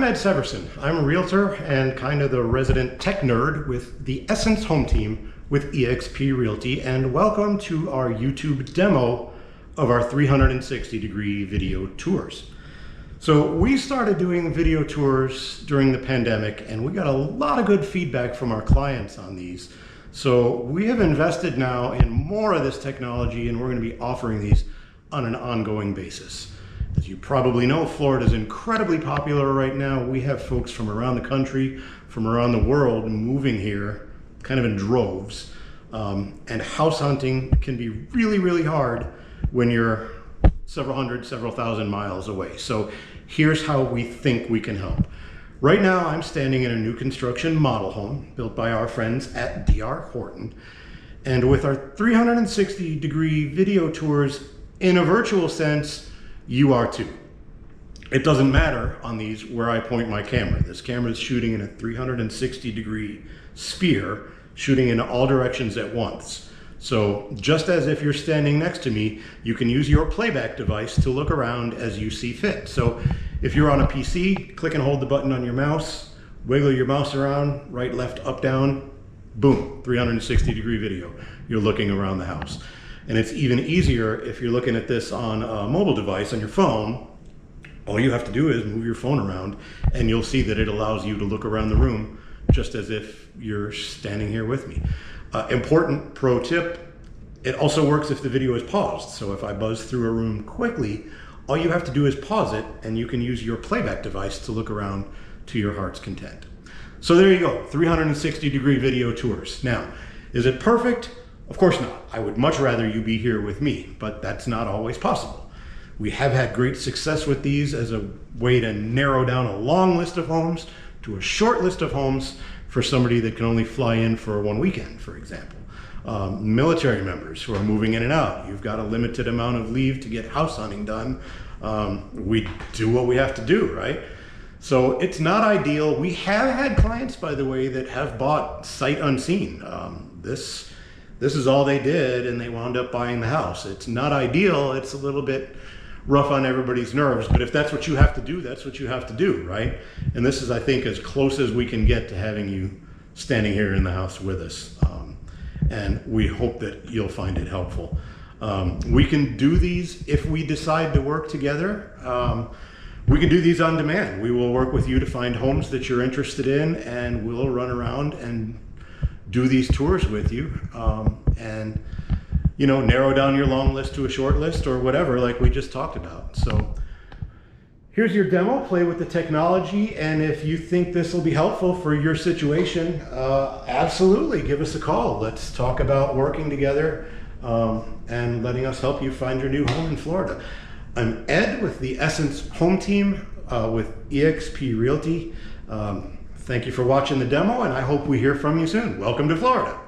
I'm Ed Severson. I'm a realtor and kind of the resident tech nerd with the Essence Home Team with eXp Realty, and welcome to our YouTube demo of our 360-degree video tours. So we started doing video tours during the pandemic, and we got a lot of good feedback from our clients on these. So we have invested now in more of this technology, and we're going to be offering these on an ongoing basis. As you probably know, Florida is incredibly popular right now. We have folks from around the country, from around the world moving here kind of in droves. And house hunting can be really, really hard when you're several hundred, several thousand miles away. So here's how we think we can help. Right now, I'm standing in a new construction model home built by our friends at DR Horton. And with our 360-degree video tours, in a virtual sense, you are too. It doesn't matter on these where I point my camera. This camera is shooting in a 360-degree sphere, shooting in all directions at once. So just as if you're standing next to me, you can use your playback device to look around as you see fit. So if you're on a PC, click and hold the button on your mouse, wiggle your mouse around, right, left, up, down, boom, 360-degree video. You're looking around the house. And it's even easier if you're looking at this on a mobile device on your phone. All you have to do is move your phone around and you'll see that it allows you to look around the room just as if you're standing here with me. Important pro tip, it also works if the video is paused. So if I buzz through a room quickly, all you have to do is pause it and you can use your playback device to look around to your heart's content. So there you go, 360-degree video tours. Now, is it perfect? Of course not. I would much rather you be here with me, but that's not always possible. We have had great success with these as a way to narrow down a long list of homes to a short list of homes for somebody that can only fly in for one weekend, for example. Military members who are moving in and out. You've got a limited amount of leave to get house hunting done. We do what we have to do, right? So it's not ideal. We have had clients, by the way, that have bought sight unseen. This is all they did, and they wound up buying the house. It's not ideal. It's a little bit rough on everybody's nerves, but if that's what you have to do, that's what you have to do, right? And this is, I think, as close as we can get to having you standing here in the house with us. And we hope that you'll find it helpful. We can do these if we decide to work together. We can do these on demand. We will work with you to find homes that you're interested in, and we'll run around and do these tours with you, and narrow down your long list to a short list or whatever, like we just talked about. So here's your demo. Play with the technology, and if you think this will be helpful for your situation, absolutely give us a call. Let's talk about working together and letting us help you find your new home in Florida. I'm Ed with the Essence Home Team with eXp Realty. Thank you for watching the demo, and I hope we hear from you soon. Welcome to Florida.